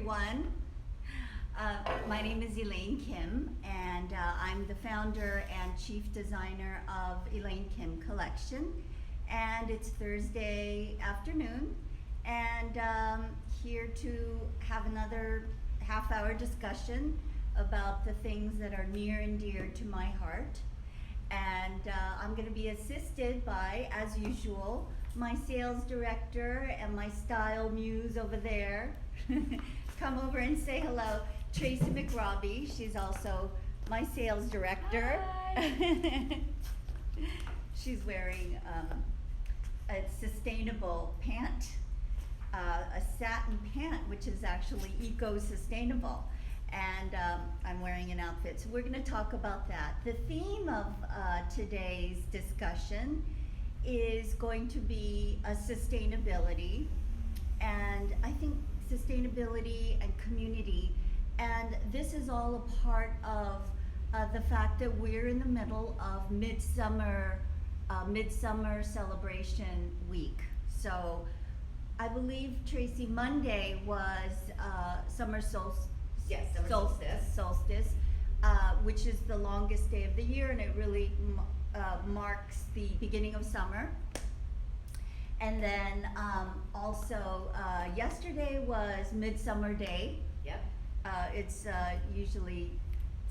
everyone. My name is Elaine Kim, and I'm the founder and chief designer of Elaine Kim Collection. And it's Thursday afternoon, and here to have another half-hour discussion about the things that are near and dear to my heart. And I'm going to be assisted by, as usual, my sales director and my style muse over there. Come over and say hello, Tracy McRobbie. She's also my sales director. Hi. She's wearing a sustainable pant, a satin pant, which is actually eco-sustainable. And I'm wearing an outfit. So we're going to talk about that. The theme of today's discussion is going to be sustainability, and I think sustainability and community. And this is all a part of the fact that we're in the middle of midsummer celebration week. So I believe, Tracy, Monday was summer solstice. Yes, summer Solstice, which is the longest day of the year, and it really marks the beginning of summer. And then also yesterday was Midsummer Day. Yep. It's usually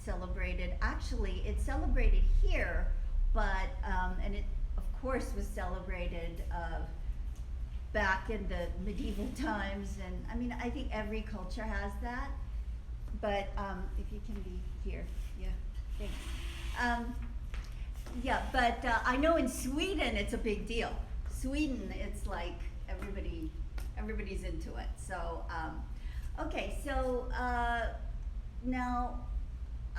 celebrated. Actually, it's celebrated here, but and it of course was celebrated back in the medieval times. And I mean, I think every culture has that. But if you can be here, yeah, thanks. Yeah, but I know in Sweden it's a big deal. Sweden, it's like everybody's into it. So, okay, so now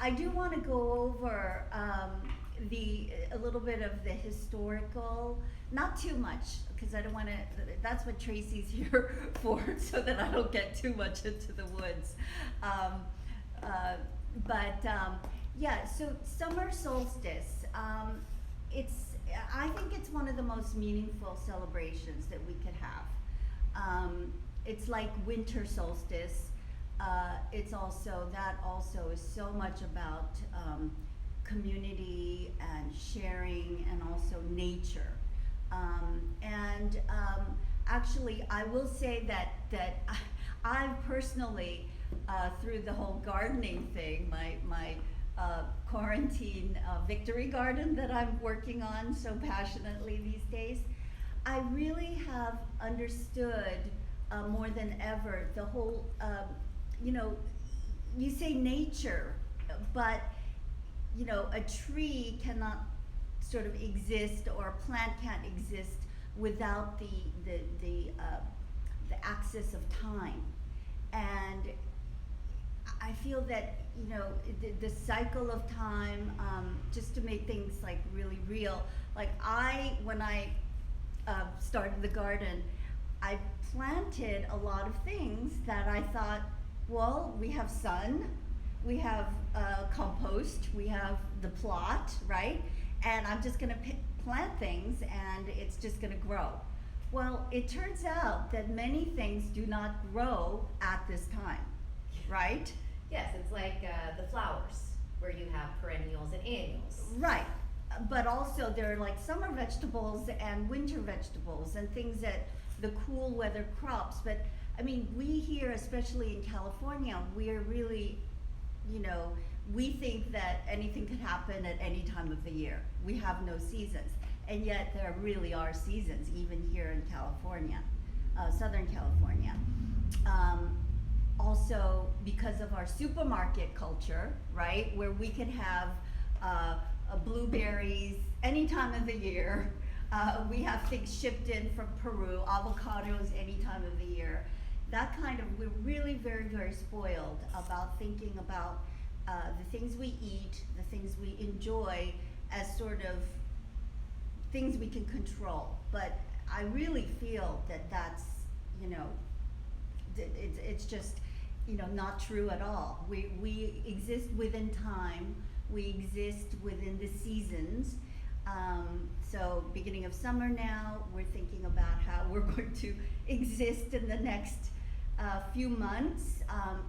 I do want to go over a little bit of the historical, not too much, because I don't want to. That's what Tracy's here for, so that I don't get too much into the woods. Yeah, so summer solstice. I think it's one of the most meaningful celebrations that we could have. It's like winter solstice. It's also is so much about community and sharing, and also nature. Actually, I will say that I've personally, through the whole gardening thing, my quarantine victory garden that I'm working on so passionately these days, I really have understood more than ever the whole, you say nature, but a tree cannot sort of exist, or a plant can't exist without the axis of time. And I feel that the cycle of time, just to make things like really real. Like when I started the garden, I planted a lot of things that I thought, well, we have sun, we have compost, we have the plot, right? And I'm just going to plant things, and it's just going to grow. Well, it turns out that many things do not grow at this time, right? Yes, it's like the flowers, where you have perennials and annuals. Right, but also there are like summer vegetables and winter vegetables and things that the cool weather crops. But I mean, we here, especially in California, we're really, we think that anything could happen at any time of the year. We have no seasons, and yet there really are seasons, even here in California, Southern California. Also, because of our supermarket culture, right, where we can have blueberries any time of the year. We have things shipped in from Peru, avocados any time of the year. That kind of, we're really very, very spoiled about thinking about the things we eat, the things we enjoy, as sort of things we can control. But I really feel that that's, it's just, not true at all. We exist within time. We exist within the seasons. So beginning of summer now, we're thinking about how we're going to exist in the next few months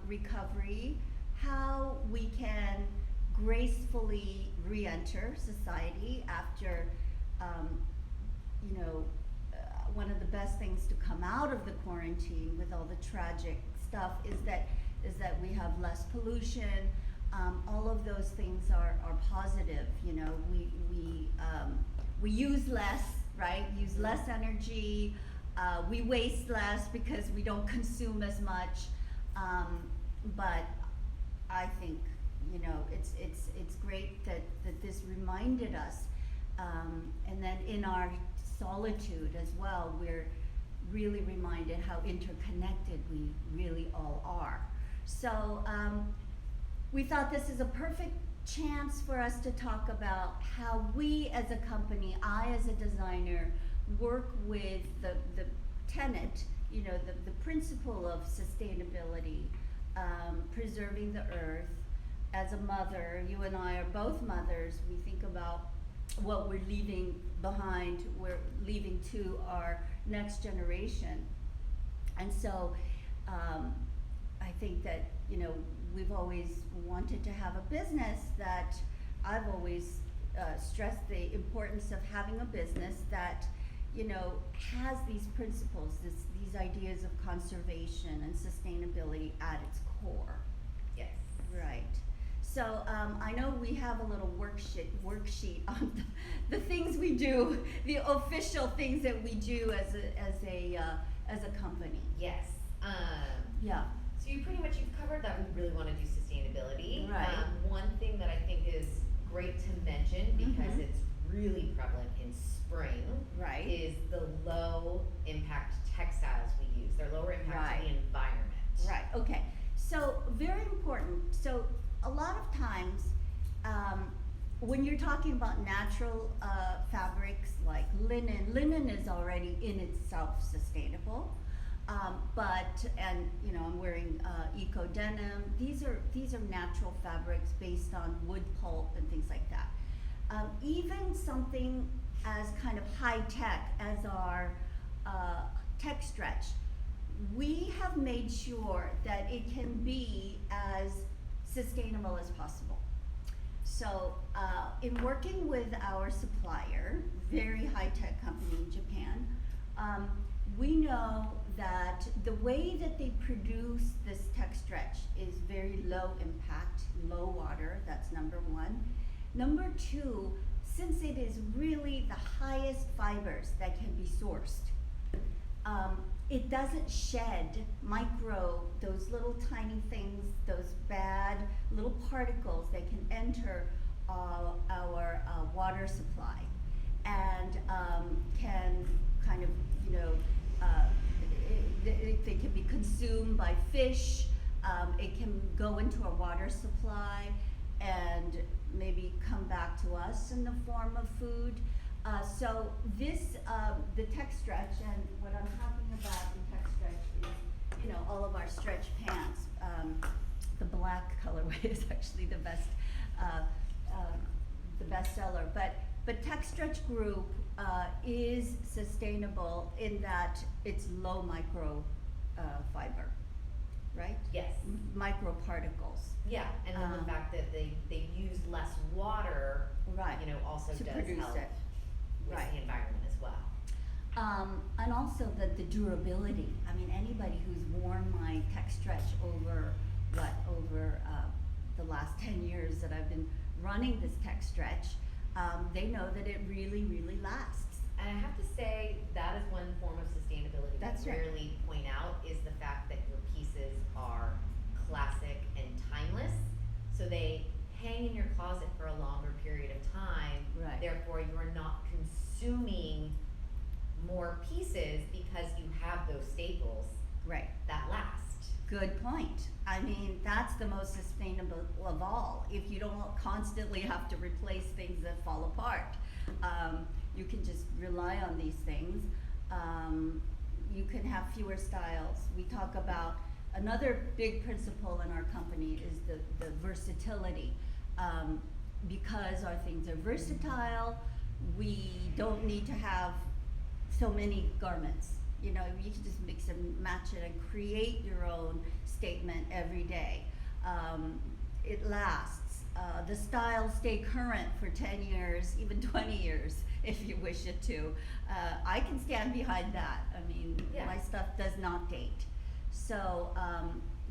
recovery, how we can gracefully re-enter society after, you know, one of the best things to come out of the quarantine with all the tragic stuff is that we have less pollution. All of those things are positive. You know, we use less, right? Use less energy. We waste less because we don't consume as much. But I think, you know, it's great that this reminded us. And then in our solitude as well, we're really reminded how interconnected we really all are. So we thought this is a perfect chance for us to talk about how we as a company, I as a designer, work with the tenet, you know, the principle of sustainability, preserving the earth. As a mother, you and I are both mothers, we think about what we're leaving behind, we're leaving to our next generation. And so I think that, you know, we've always wanted to have a business that I've always stressed the importance of having a business that, you know, has these principles, these ideas of conservation and sustainability at its core. Yes. Right. So I know we have a little worksheet on the things we do, the official things that we do as a company. Yes. Yeah. So you've covered that we really want to do sustainability. Right. One thing that I think is great to mention, because Mhm. it's really prevalent in spring, Right. is the low impact textiles we use. They're lower impact Right. to the environment. Right, okay. So very important. So a lot of times, when you're talking about natural fabrics like linen is already in itself sustainable. And you know, I'm wearing eco denim. These are natural fabrics based on wood pulp and things like that. Even something as kind of high tech as our tech stretch, we have made sure that it can be as sustainable as possible. So in working with our supplier, very high tech company in Japan, we know that the way that they produce this tech stretch is very low impact, low water, that's number one. Number two, since it is really the highest fibers that can be sourced, it doesn't shed those little tiny things, those bad little particles that can enter our water supply and can kind of, you know, they can be consumed by fish. It can go into our water supply and maybe come back to us in the form of food. So this, the tech stretch, and what I'm talking about in tech stretch is, you know, all of our stretch pants. The black colorway is actually the best seller. But Tech Stretch Group is sustainable in that it's low micro fiber, right? Yes. Microparticles. Yeah, and then the fact that they use less water, Right. you know, also To does produce help it. with Right. the environment as well. And also the durability. I mean, anybody who's worn my Tech Stretch over the last 10 years that I've been running this Tech Stretch, they know that it really, really lasts. And I have to say, that is one form of sustainability That's we right. rarely point out, is the fact that your pieces are classic and timeless. So they hang in your closet for a longer period of time. Right. Therefore, you are not consuming more pieces because you have those staples Right. that last. Good point. I mean, that's the most sustainable of all. If you don't constantly have to replace things that fall apart, you can just rely on these things. You can have fewer styles. We talk about another big principle in our company is the versatility. Because our things are versatile, we don't need to have so many garments. You know, you can just mix and match it and create your own statement every day. It lasts. The styles stay current for 10 years, even 20 years if you wish it to. I can stand behind that. I mean, Yeah. my stuff does not date. So,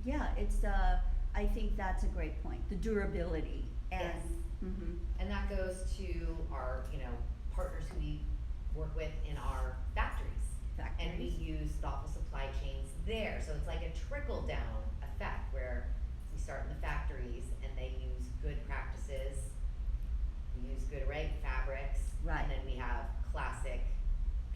yeah, it's, I think that's a great point, the durability. And, Yes. mhm. And that goes to our, partners who we work with in our factories. And we Factories. use thoughtful supply chains there, so it's like a trickle down effect where we start in the factories and they use good practices, we use good fabrics, Right. and then we have classic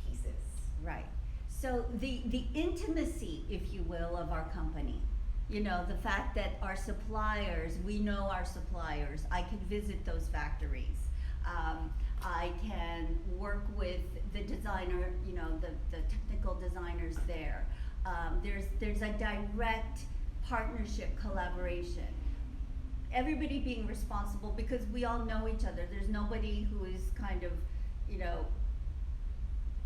pieces. Right. So the intimacy, if you will, of our company, you know, the fact that our suppliers, we know our suppliers, I can visit those factories. I can work with the designer, you know, the technical designers there. There's a direct partnership collaboration. Everybody being responsible because we all know each other. There's nobody who is kind of, you know,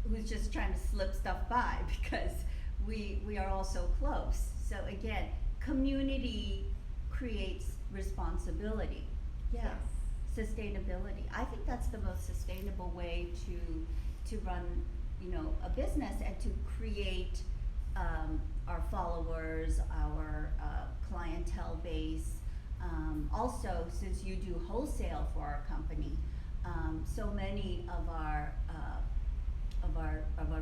who's just trying to slip stuff by because we are all so close. So again, community creates responsibility. Yeah. Yes. Sustainability. I think that's the most sustainable way to run, you know, a business and to create our followers, our clientele base. Also, since you do wholesale for our company, so many of our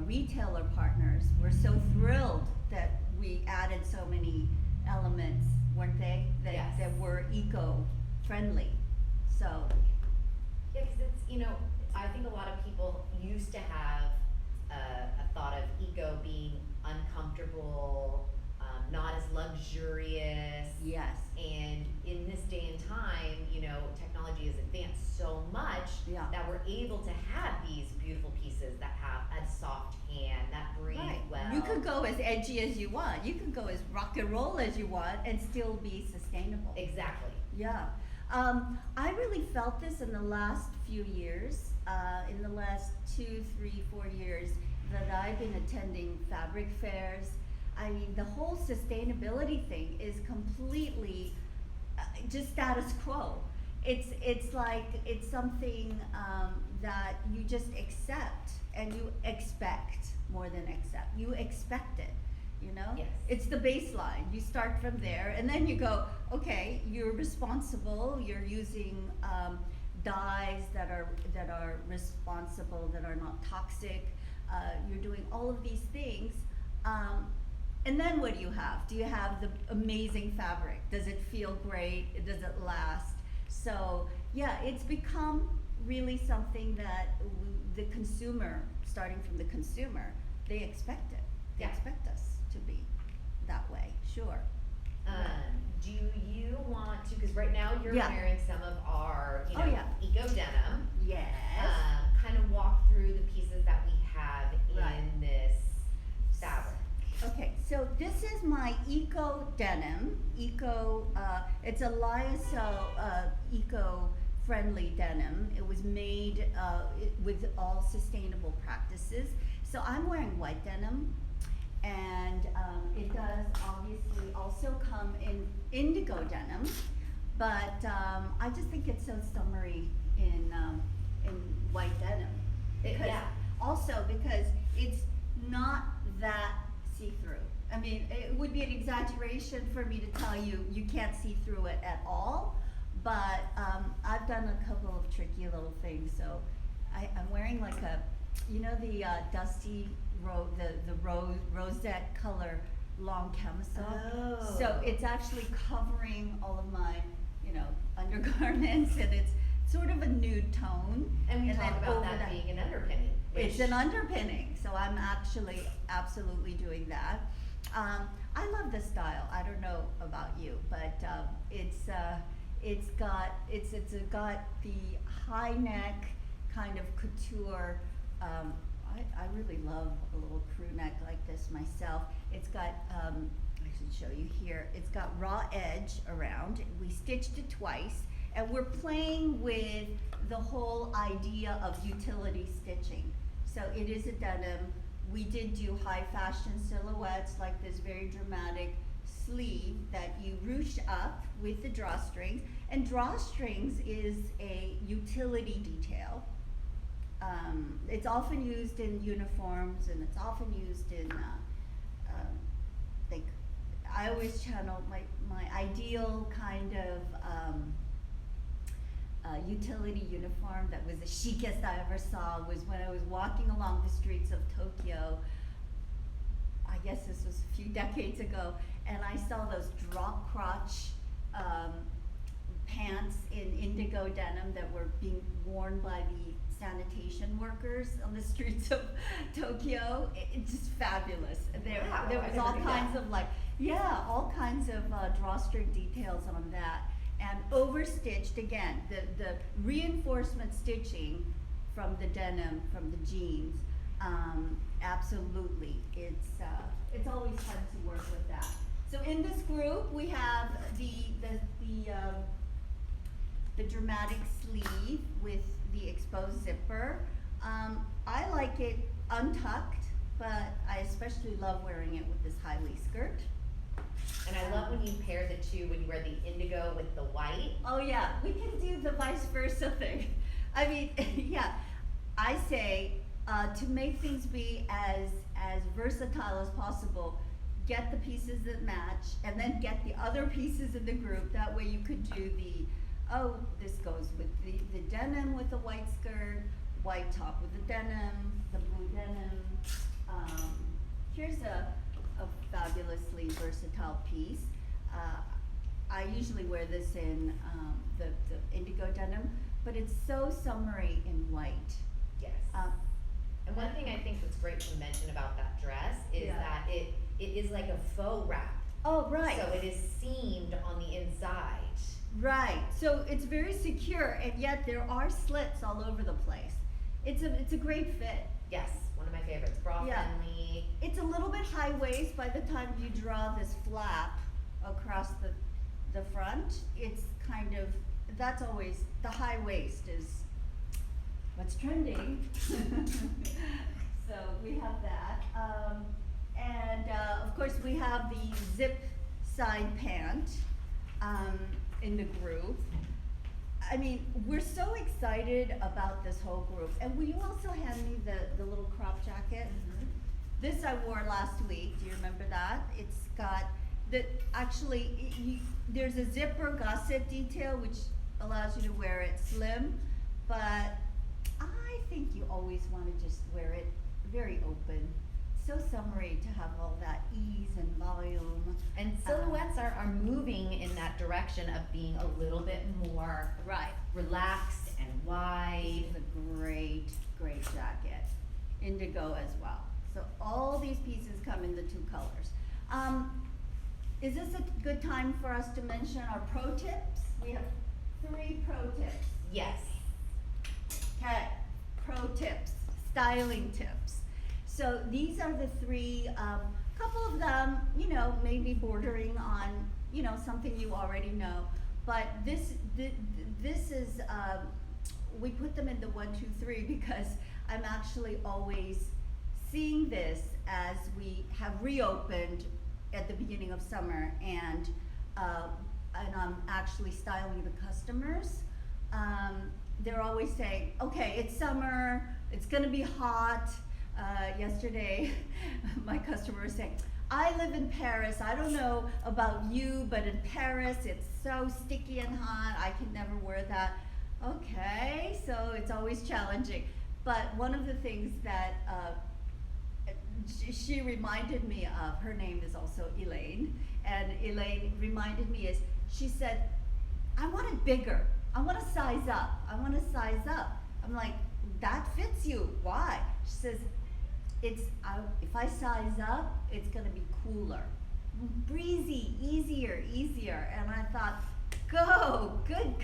retailer partners were so thrilled that we added so many elements, weren't they? Yes. That were eco-friendly. So, Yeah, because it's, I think a lot of people used to have a thought of eco being uncomfortable, not as luxurious. yes, And in this day and time, technology has advanced so much Yeah. that we're able to have these beautiful pieces that have a soft hand, that breathe right. well. You could go as edgy as you want. You can go as rock and roll as you want and still be sustainable. Exactly. Yeah. I really felt this in the last few years, in the last 2, 3, 4 years that I've been attending fabric fairs. I mean, the whole sustainability thing is completely just status quo. It's like, it's something that you just accept and you expect more than accept. You expect it. You know? Yes. It's the baseline. You start from there and then you go, okay, you're responsible, you're using dyes that are responsible, that are not toxic, you're doing all of these things. And then what do you have? Do you have the amazing fabric? Does it feel great? Does it last? So yeah, it's become really something that the consumer, starting from the consumer, they expect it. They Yeah. expect us to be that way, sure. Do you want to, because right now you're Yeah. wearing some of our, Oh, yeah. eco denim. Yes. Kind of walk through the pieces that we have Right. in this fabric. Okay, so this is my eco denim. It's a lyocell eco-friendly denim. It was made with all sustainable practices. So I'm wearing white denim, and it does obviously also come in indigo denim, but I just think it's so summery in white denim. Because Yeah. Also because it's not that see-through. I mean, it would be an exaggeration for me to tell you you can't see through it at all, but I've done a couple of tricky little things. So I'm wearing like the dusty rosette color long camisole. Oh. So it's actually covering all of my, undergarments, and it's sort of a nude tone. And we then talk about over that being an underpinning. It's an underpinning, so I'm actually absolutely doing that. I love the style. I don't know about you, but it's got the high neck kind of couture. I really love a little crew neck like this myself. It's got I should show you here. It's got raw edge around. We stitched it twice, and we're playing with the whole idea of utility stitching. So it is a denim we did do high fashion silhouettes, like this very dramatic sleeve that you ruche up with the drawstrings. And drawstrings is a utility detail. It's often used in uniforms, and it's often used in, like, I always channel my ideal kind of utility uniform that was the chicest I ever saw was when I was walking along the streets of Tokyo. I guess this was a few decades ago, and I saw those drop crotch pants in indigo denim that were being worn by the sanitation workers on the streets of Tokyo. It's just fabulous. Wow, There I was never all knew kinds that. of all kinds of drawstring details on that, and overstitched again. The reinforcement stitching from the denim, from the jeans, absolutely. It's always fun to work with that. So in this group, we have the dramatic sleeve with the exposed zipper. I like it untucked, but I especially love wearing it with this high waist skirt. And I love when you pair the two, when you wear the indigo with the white. Oh yeah, we can do the vice versa thing. I mean, yeah, I say to make things be as versatile as possible, get the pieces that match, and then get the other pieces in the group. That way you could do this goes with the denim with the white skirt, white top with the denim, the blue denim. Here's a fabulously versatile piece. I usually wear this in the indigo denim, but it's so summery in white. Yes. And one thing I think that's great to mention about that dress is Yeah. that it is like a faux wrap. Oh, right. So it is seamed on the inside. Right. So it's very secure, and yet there are slits all over the place. It's a great fit. Yes, one of my favorites. Bra Yeah. friendly. It's a little bit high waist by the time you draw this flap across the front. It's kind of, that's always, the high waist is what's trending. So we have that. And of course we have the zip side pant in the group. I mean, we're so excited about this whole group. And will you also hand me the little crop jacket? Mhm. This I wore last week. Do you remember that? It's got there's a zipper gusset detail which allows you to wear it slim, but I think you always want to just wear it very open. So summery to have all that ease and volume. And silhouettes are moving in that direction of being a little bit more Right. relaxed and wide. This is a great jacket. Indigo as well. So all these pieces come in the two colors. Is this a good time for us to mention our pro tips? We have 3 pro tips. Yes. Okay, pro tips, styling tips. So these are the 3, couple of them, maybe bordering on, something you already know. But this is, we put them in the 1, 2, 3 because I'm actually always seeing this as we have reopened at the beginning of summer, and I'm actually styling the customers. They're always saying, okay, it's summer, it's gonna be hot. Yesterday, my customer was saying, I live in Paris, I don't know about you, but in Paris, it's so sticky and hot, I can never wear that. Okay, so it's always challenging. But one of the things that she reminded me of, her name is also Elaine, and Elaine reminded me she said, I want it bigger, I want to size up, I'm like, that fits you, why? She says, if I size up, it's gonna be cooler, breezy, easier, and I thought, go, good,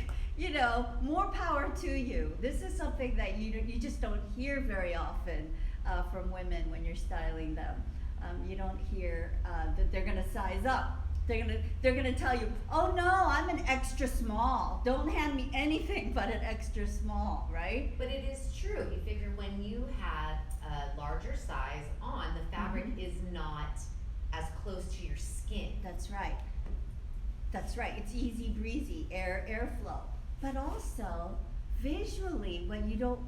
more power to you. This is something that you just don't hear very often from women when you're styling them. You don't hear that they're gonna size up. They're gonna tell you, oh no, I'm an extra small. Don't hand me anything but an extra small, right? But it is true. You figure when you have a larger size on, the fabric is not as close to your skin. That's right. That's right. It's easy breezy, airflow. But also, visually, what you don't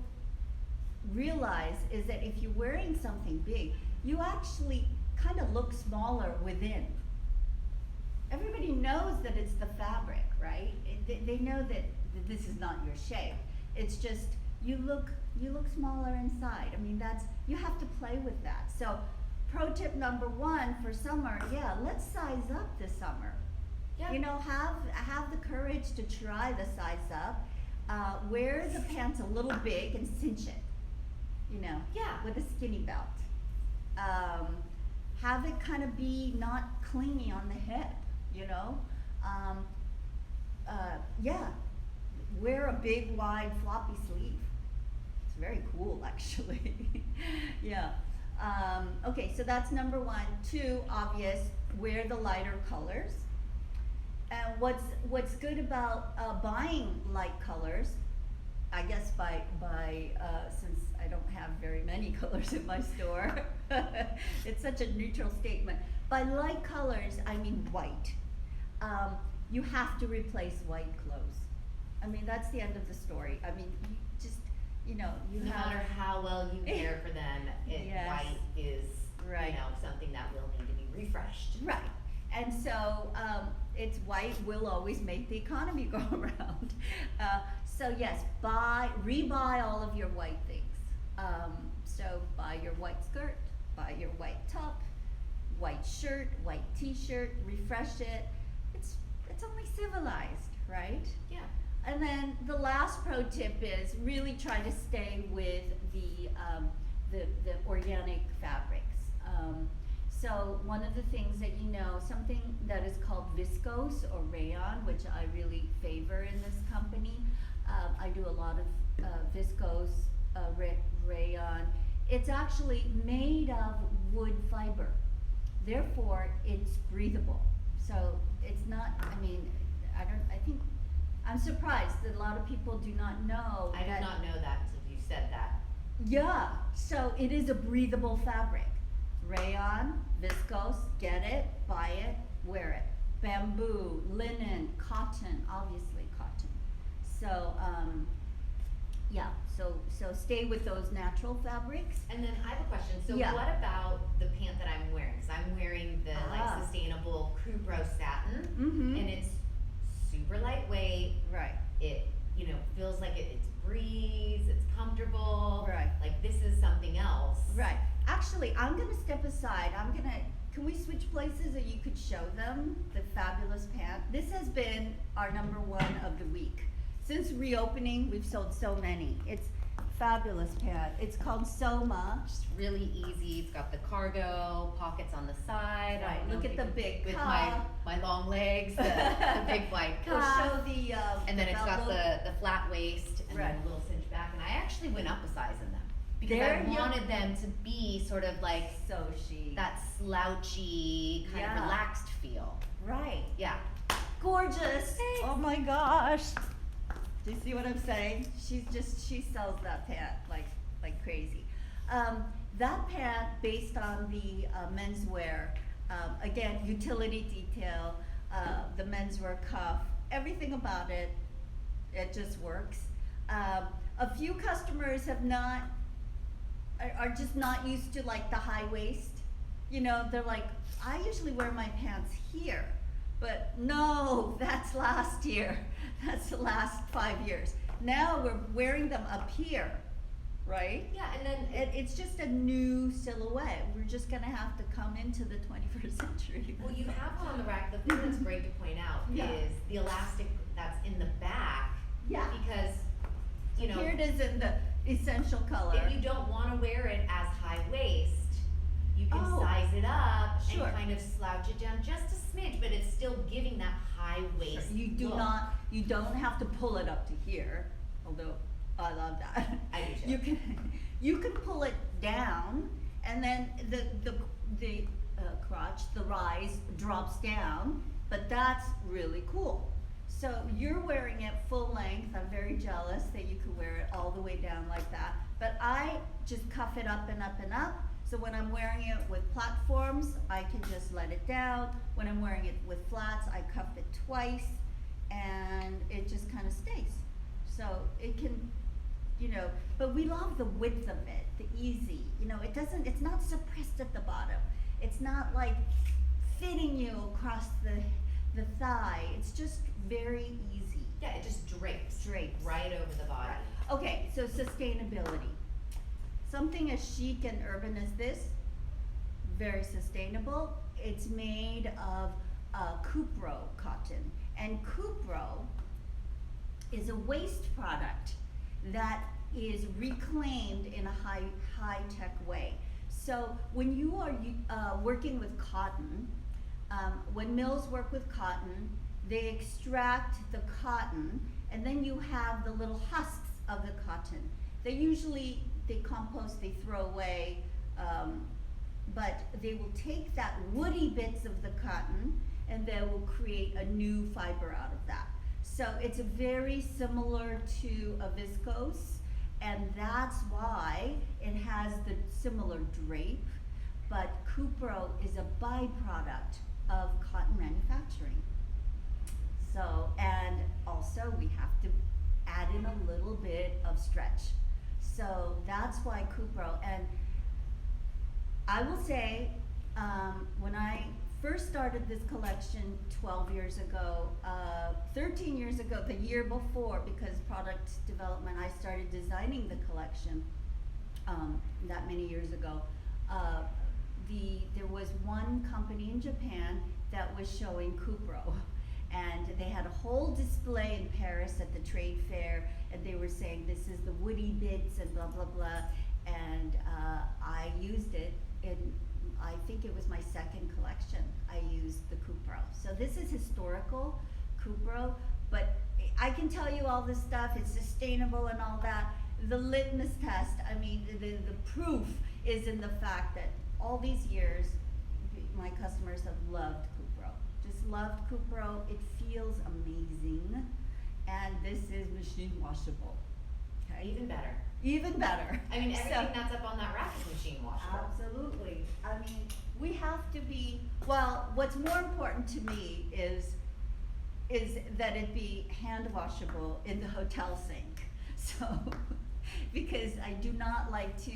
realize is that if you're wearing something big, you actually kind of look smaller within. Everybody knows that it's the fabric, right? They know that this is not your shape. It's just you look smaller inside. I mean, you have to play with that. So, pro tip number 1 for summer, let's size up this summer. Yeah. You know, have the courage to try the size up. Wear the pants a little big and cinch it. You know, with a skinny belt. Have it kind of be not clingy on the hip. You know, wear a big, wide, floppy sleeve. It's very cool, actually. Yeah. Okay, so that's number 1. 2, obvious, wear the lighter colors. And what's good about buying light colors, I guess since I don't have very many colors in my store, it's such a neutral statement. By light colors, I mean white. You have to replace white clothes. I mean, that's the end of the story. I mean, you No matter how well you care for them, white is, something that will need to be refreshed. Right. And so, it's white will always make the economy go around. So yes, rebuy all of your white things. So buy your white skirt, buy your white top, white shirt, white t-shirt, refresh it. It's only civilized, right? Yeah. And then the last pro tip is really try to stay with the organic fabrics. So one of the things that something that is called viscose or rayon, which I really favor in this company. I do a lot of viscose, rayon. It's actually made of wood fiber. Therefore, it's breathable. So it's not, I'm surprised that a lot of people do not know I did not know that until you said that. Yeah, so it is a breathable fabric. Rayon, viscose, get it, buy it, wear it. Bamboo, linen, cotton, obviously cotton. So, so stay with those natural fabrics. And then I have a question. So Yeah. what about the pant that I'm wearing? Because I'm wearing the sustainable Cupro satin, and it's super lightweight. Right. It feels like it's breeze. It's comfortable. Right. Like this is something else. Right. Actually, I'm gonna step aside. Can we switch places so you could show them the fabulous pant? This has been our number 1 of the week. Since reopening, we've sold so many. It's fabulous pant. It's called Soma. Just really easy. It's got the cargo pockets on the side. I Right, don't know look if at you the can- big with cuff. my long legs, the big wide We'll cuff. show the And then it's belt got loop. the flat waist and Right. then a little cinch back. And I actually went up a size in them because There I you- wanted them to be sort of like So chic. that slouchy kind Yeah. of relaxed feel. Right. Yeah. Gorgeous. Oh my gosh. Do you see what I'm saying? She sells that pant like crazy. That pant based on the menswear, again, utility detail, the menswear cuff, everything about it, it just works. A few customers are just not used to like the high waist. They're like, I usually wear my pants here. But no, that's last year. That's the last 5 years. Now we're wearing them up here, right? Yeah, and then It's just a new silhouette. We're just gonna have to come into the 21st century. well, you have one on the rack. The thing that's great to point out Yeah. is the elastic that's in the back. Yeah. Because, Here it is in the essential color. if you don't want to wear it as high waist, you can Oh, size it up sure. and kind of slouch it down just a smidge, but it's still giving that high waist You look. you don't have to pull it up to here, although I love that. I do too. You can pull it down, and then the crotch, the rise drops down, but that's really cool. So you're wearing it full length. I'm very jealous that you could wear it all the way down like that. But I just cuff it up and up and up. So when I'm wearing it with platforms, I can just let it down. When I'm wearing it with flats, I cuff it twice and it just kind of stays. So it can, you know, but we love the width of it, the easy. You know, it's not suppressed at the bottom. It's not like fitting you across the thigh. It's just very easy. Yeah, it just drapes. Drapes. Right over the body. Okay, so sustainability. Something as chic and urban as this, very sustainable. It's made of cupro cotton. And cupro is a waste product that is reclaimed in a high-tech way. So when you are working with cotton, when mills work with cotton, they extract the cotton and then you have the little husks of the cotton. They compost, they throw away, but they will take that woody bits of the cotton and they will create a new fiber out of that. So it's very similar to a viscose, and that's why it has the similar drape, but cupro is a byproduct of cotton manufacturing. So, and also we have to add in a little bit of stretch. So that's why cupro, and I will say, when I first started this collection 12 years ago, 13 years ago, the year before, because product development, I started designing the collection that many years ago. There was one company in Japan that was showing cupro, and they had a whole display in Paris at the trade fair, and they were saying this is the woody bits and blah blah blah, and I used it in, I think it was my second collection. I used the cupro. So this is historical cupro, but I can tell you all this stuff, it's sustainable and all that. The litmus test, I mean, the proof is in the fact that all these years, my customers have loved cupro. Just loved cupro. It feels amazing, and this is machine washable. Okay? Even better. Even better. I mean, everything So- that's up on that rack is machine washable. Absolutely. I mean, we have to be, well, what's more important to me is that it be hand washable in the hotel sink. So, because I do not like to,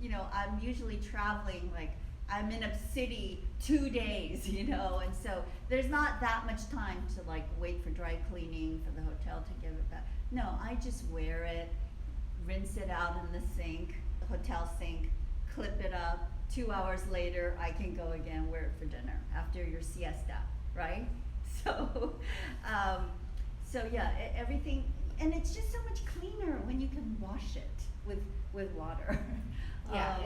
you know, I'm usually traveling, like, I'm in a city 2 days, you know, and so there's not that much time to like wait for dry cleaning for the hotel to give it back. No, I just wear it, rinse it out in the sink, the hotel sink, clip it up. 2 hours later, I can go again, wear it for dinner after your siesta, right? So, so yeah, everything, and it's just so much cleaner when you can wash it with water. Yeah,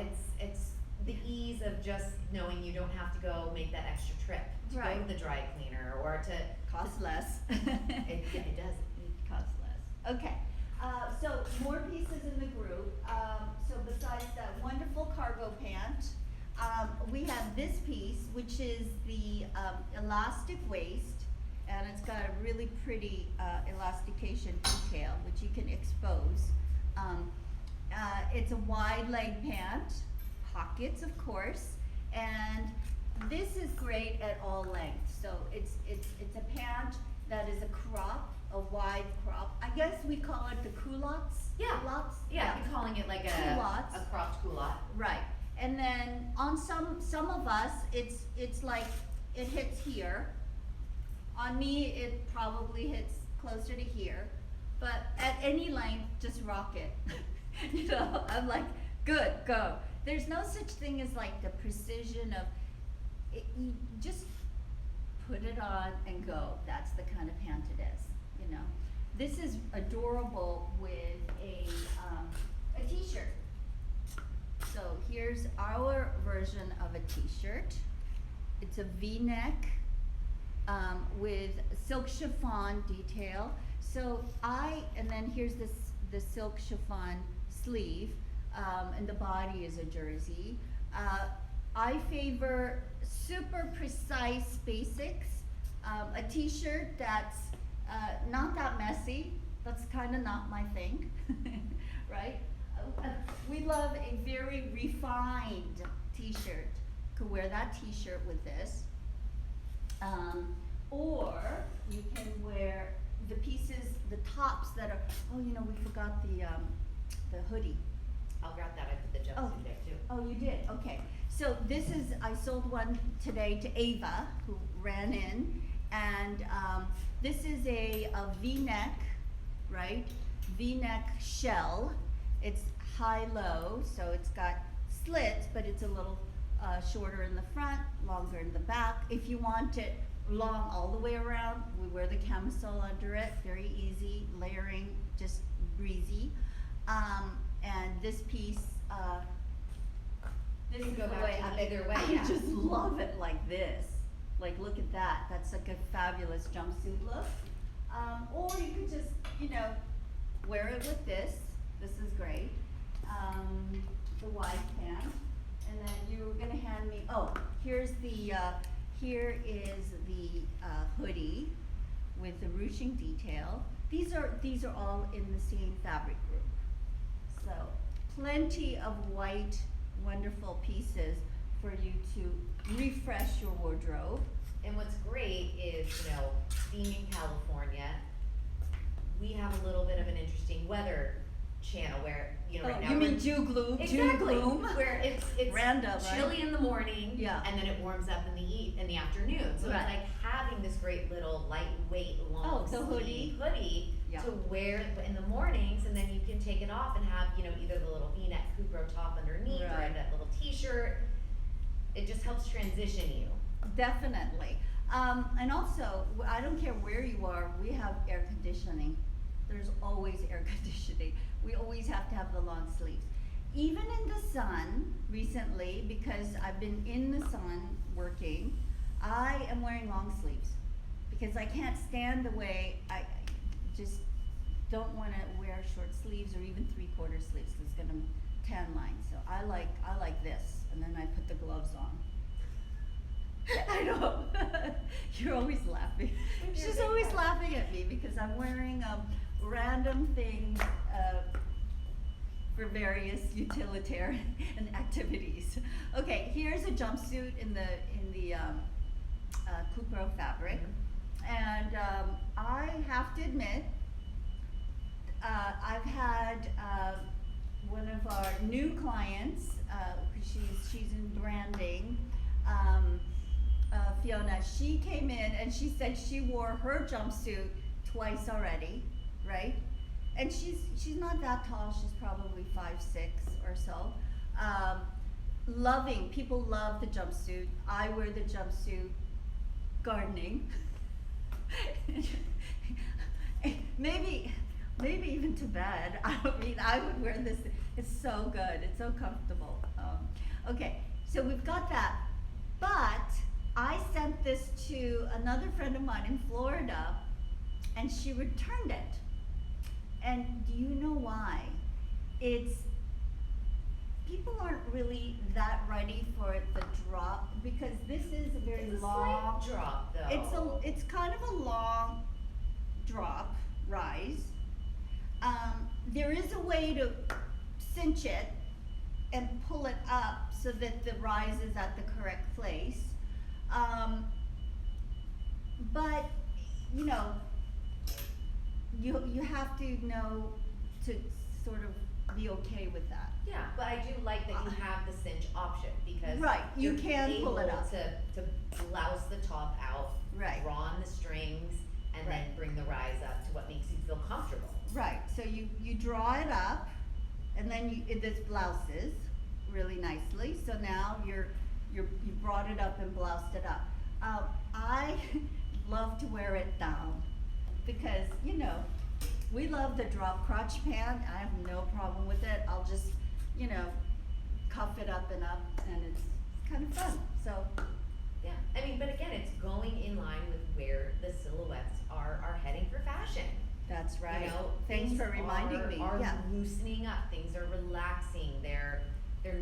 it's the ease of just knowing you don't have to go make that extra trip to go Right. to the dry cleaner or to Costs less. it does. It costs less. Okay, so more pieces in the group. So besides that wonderful cargo pant, we have this piece, which is the elastic waist, and it's got a really pretty elastication detail, which you can expose. It's a wide leg pant, pockets of course, and this is great at all lengths. So it's a pant that is a crop, a wide crop. I guess we call it the culottes. Yeah. Culottes? Yeah, I'm calling it like Culottes. a cropped culotte. Right. And then on some of us, it's like it hits here. On me, it probably hits closer to here. But at any length, just rock it. You know, I'm like, good, go. There's no such thing as like the precision of it, you just put it on and go. That's the kind of pant it is, you know. This is adorable with a t-shirt. So here's our version of a t-shirt. It's a V-neck with silk chiffon detail. So and then here's the silk chiffon sleeve, and the body is a jersey. I favor super precise basics. A t-shirt that's Not that messy. That's kind of not my thing, right? We love a very refined t-shirt. Could wear that t-shirt with this. Or you can wear the pieces, the tops that are, oh, you know, we forgot the hoodie. I'll grab that, I put the jumpsuit there too. Oh, you did, okay. So this is, I sold one today to Ava, who ran in, and, this is a V-neck, right? V-neck shell. It's high-low, so it's got slits, but it's a little, shorter in the front, longer in the back. If you want it long all the way around, we wear the camisole under it, very easy, layering, just breezy. And this piece, this You is go the back way to I, either way, I yeah. just love it like this. Like, look at that, that's like a fabulous jumpsuit look. Or you could just, you know, wear it with this is great. The wide pant, and then you were gonna hand me, oh, here's the, here is the, hoodie with the ruching detail. These are all in the same fabric group. So, plenty of white, wonderful pieces for you to refresh your wardrobe. And what's great is, you know, being in California, we have a little bit of an interesting weather channel where, you know, right now You we're- mean dew gloom, Exactly, dew gloom? where it's Random, right? chilly in the morning, Yeah. and then it warms up in the afternoon. So Right. it's like having this great little lightweight long Oh, the sleeve hoodie. hoodie Yeah. to wear in the mornings, and then you can take it off and have, you know, either the little V-neck Kukro top underneath or Right. that little t-shirt. It just helps transition you. Definitely. And also, I don't care where you are, we have air conditioning. There's always air conditioning. We always have to have the long sleeves. Even in the sun, recently, because I've been in the sun working, I am wearing long sleeves. Because I can't stand the way, I just don't wanna wear short sleeves or even 3/4 sleeves, 'cause it's gonna tan line. So I like this, and then I put the gloves on. I know. You're always laughing. You're She's big always fan. laughing at me because I'm wearing random things for various utilitarian activities. Okay, here's a jumpsuit in the Kukro fabric, and I have to admit, I've had one of our new clients, she's in branding, Fiona. She came in and she said she wore her jumpsuit twice already, right? And she's not that tall. She's probably 5'6" or so. People love the jumpsuit. I wear the jumpsuit gardening. maybe even to bed. I would wear this. It's so good. It's so comfortable. Okay, so we've got that. But I sent this to another friend of mine in Florida, and she returned it. And do you know why? People aren't really that ready for the drop, because this is a very It's a long. slight drop though. It's kind of a long drop, rise. There is a way to cinch it and pull it up so that the rise is at the correct place. But, you know, you have to know to sort of be okay with that. Yeah, but I do like that you have the cinch option, because Right, you you're can pull it able up. to blouse the top out, Right. draw on the strings, and then Right. bring the rise up to what makes you feel comfortable. Right, so you draw it up, and then this blouses really nicely, so now you brought it up and bloused it up. I love to wear it down, because, you know, we love the drop crotch pant. I have no problem with it. I'll just, you know, cuff it up, and it's kind of fun, so. Yeah, I mean, but again, it's going in line with where the silhouettes are heading for fashion. That's right. You know, Thanks things for reminding me, are yeah. loosening up, things are relaxing, they're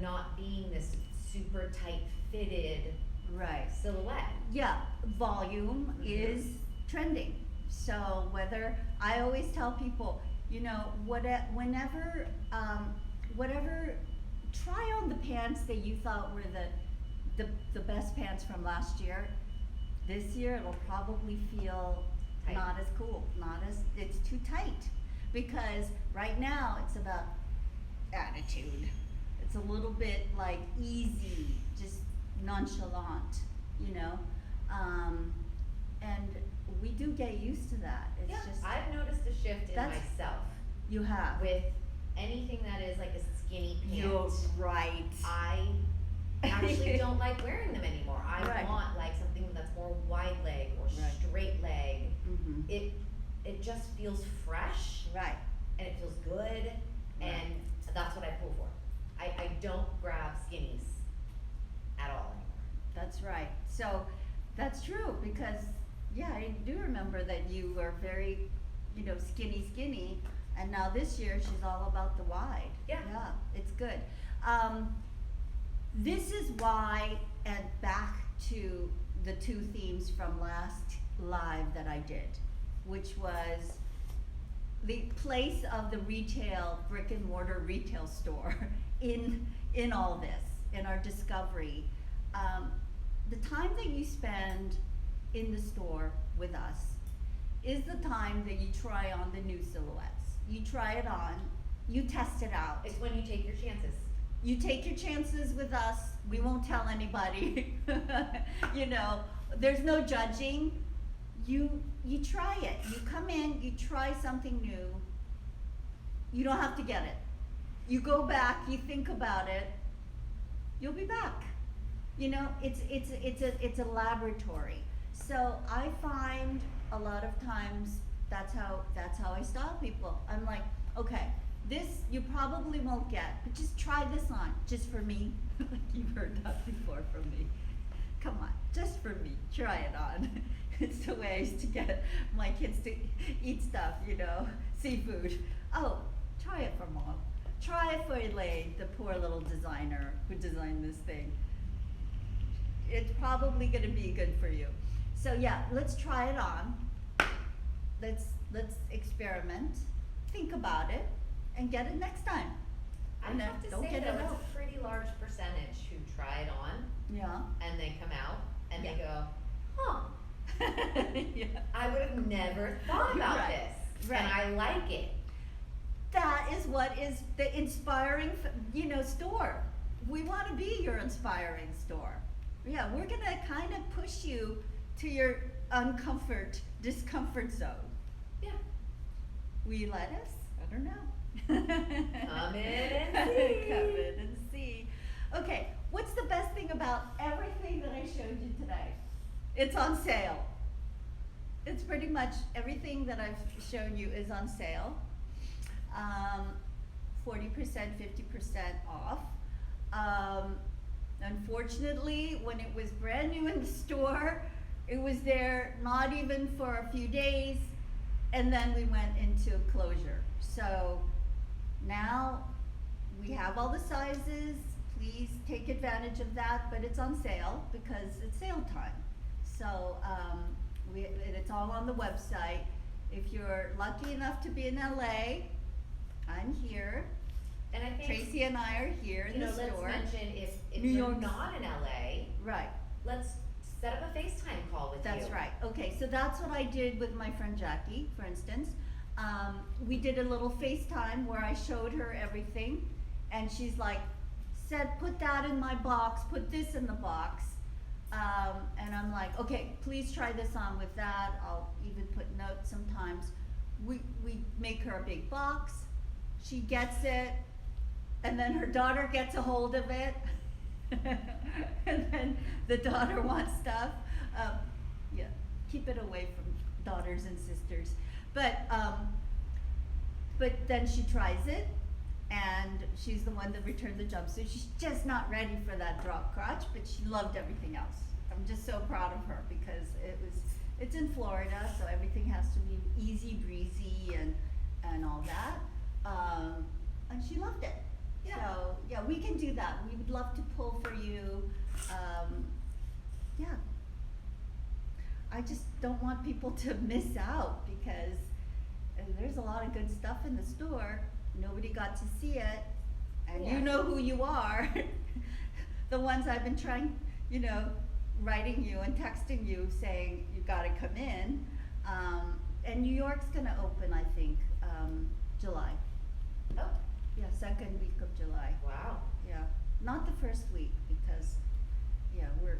not being this super tight fitted Right. silhouette. Yeah, volume Mhm. is trending. So whether, I always tell people, you know, whenever, whatever, try on the pants that you thought were the best pants from last year. This year it'll probably feel Tight. not as cool, it's too tight. Because right now it's about attitude. It's a little bit like easy, just nonchalant, you know? And we do get used to that. It's Yeah, just, I've noticed a shift in That's- myself you have. with anything that is like a skinny pant. You're right. I actually don't like wearing them anymore. I Right. want like something that's more wide leg or Right. straight leg. Mhm. It just feels fresh Right. and it feels good, and that's what I pull for. I don't grab skinnies at all anymore. That's right. So that's true because, yeah, I do remember that you were very, you know, skinny, and now this year she's all about the wide. Yeah. Yeah, it's good. This is why, and back to the two themes from last live that I did, which was the place of the retail, brick and mortar retail store in all this, in our discovery. The time that you spend in the store with us is the time that you try on the new silhouettes. You try it on, you test it out. It's when you take your chances. You take your chances with us, we won't tell anybody. You know, there's no judging. You try it. You come in, you try something new. You don't have to get it. You go back, you think about it, you'll be back. You know, it's a laboratory. So I find a lot of times that's how I style people. I'm like, okay, this you probably won't get, but just try this on, just for me. Like you've heard that before from me. Come on, just for me, try it on. It's the way I used to get my kids to eat stuff, you know, seafood. Oh, try it for mom. Try it for Elaine, the poor little designer who designed this thing. It's probably gonna be good for you. So yeah, let's try it on. Let's experiment, think about it, and get it next time. I And then have to don't say get though, it it's out. a pretty large percentage who try it on Yeah. and they come out and they Yeah. go, huh, Yeah. I would have never thought about Right, this, right. and I like it. That is what is the inspiring, you know, store. We want to be your inspiring store. Yeah, we're gonna kind of push you to your discomfort zone. Yeah. Will you let us? I don't know. Come in and see. Come in and see. Okay, what's the best thing about everything that I showed you today? It's on sale. It's pretty much everything that I've shown you is on sale. 40%, 50% off. Unfortunately, when it was brand new in the store, it was there not even for a few days, and then we went into closure. So now we have all the sizes. Please take advantage of that, but it's on sale because it's sale time. So it's all on the website. If you're lucky enough to be in LA, I'm here. And I think, Tracy and I are here in you know, the store. let's mention if New you're York's- not in LA, Right, let's set up a FaceTime call with you. that's right. Okay, so that's what I did with my friend Jackie, for instance. We did a little FaceTime where I showed her everything, and she's like, said, put that in my box, put this in the box. And I'm like, okay, please try this on with that. I'll even put notes sometimes. We make her a big box. She gets it, and then her daughter gets a hold of it. And then the daughter wants stuff. Yeah, keep it away from daughters and sisters. But then she tries it, and she's the one that returned the jumpsuit. She's just not ready for that drop crotch, but she loved everything else. I'm just so proud of her because it's in Florida, so everything has to be easy breezy and all that. And she loved it. Yeah. So yeah, we can do that. We would love to pull for you. Yeah. I just don't want people to miss out because there's a lot of good stuff in the store. Nobody got to see it, and Yeah. you know who you are. The ones I've been trying, writing you and texting you saying you gotta come in. And New York's gonna open, I think, July. Oh, Yeah, second week of July. wow. Yeah, not the first week because, yeah, we're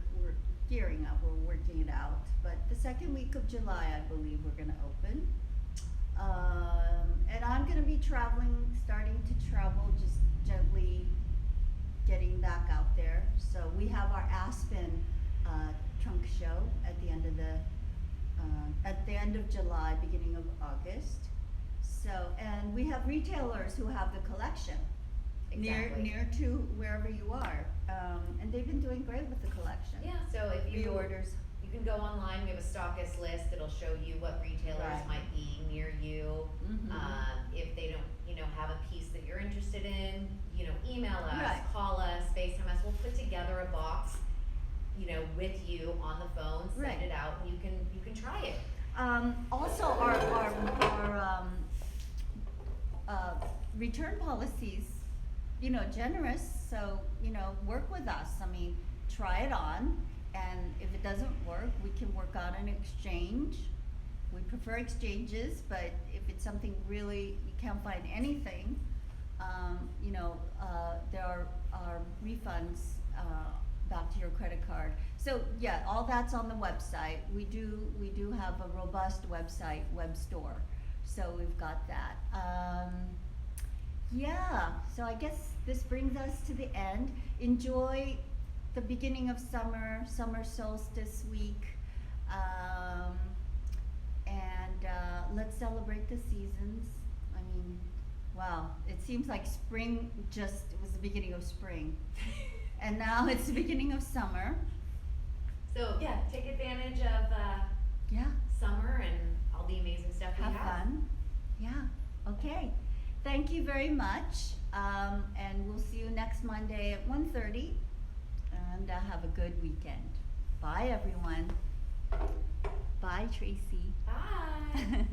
gearing up, we're working it out. But the second week of July, I believe we're gonna open. And I'm gonna be starting to travel, just gently getting back out there. So we have our Aspen, trunk show at the end of July, beginning of August. So, and we have retailers who have the collection Exactly. near to wherever you are, and they've been doing great with the collection. Yeah, so if you Reorders. you can go online, we have a stockist list that'll show you what retailers Right. might be near you. Mhm. If they don't, have a piece that you're interested in, email us, Right. call us, FaceTime us, we'll put together a box, with you on the phone, send Right. it out, and you can try it. Also, our return policies, generous, so, work with us. I mean, try it on, and if it doesn't work, we can work on an exchange. We prefer exchanges, but if it's something really, you can't find anything, there are refunds, back to your credit card. So, yeah, all that's on the website. We do have a robust website, web store, so we've got that. Yeah, so I guess this brings us to the end. Enjoy the beginning of summer solstice week, and let's celebrate the seasons. I mean, wow, it seems like spring it was the beginning of spring, and now it's the beginning of summer. So yeah, take advantage of Yeah, summer and all the amazing stuff we have have. fun. Yeah, okay. Thank you very much, and we'll see you next Monday at 1:30, and have a good weekend. Bye, everyone. Bye, Tracy. Bye.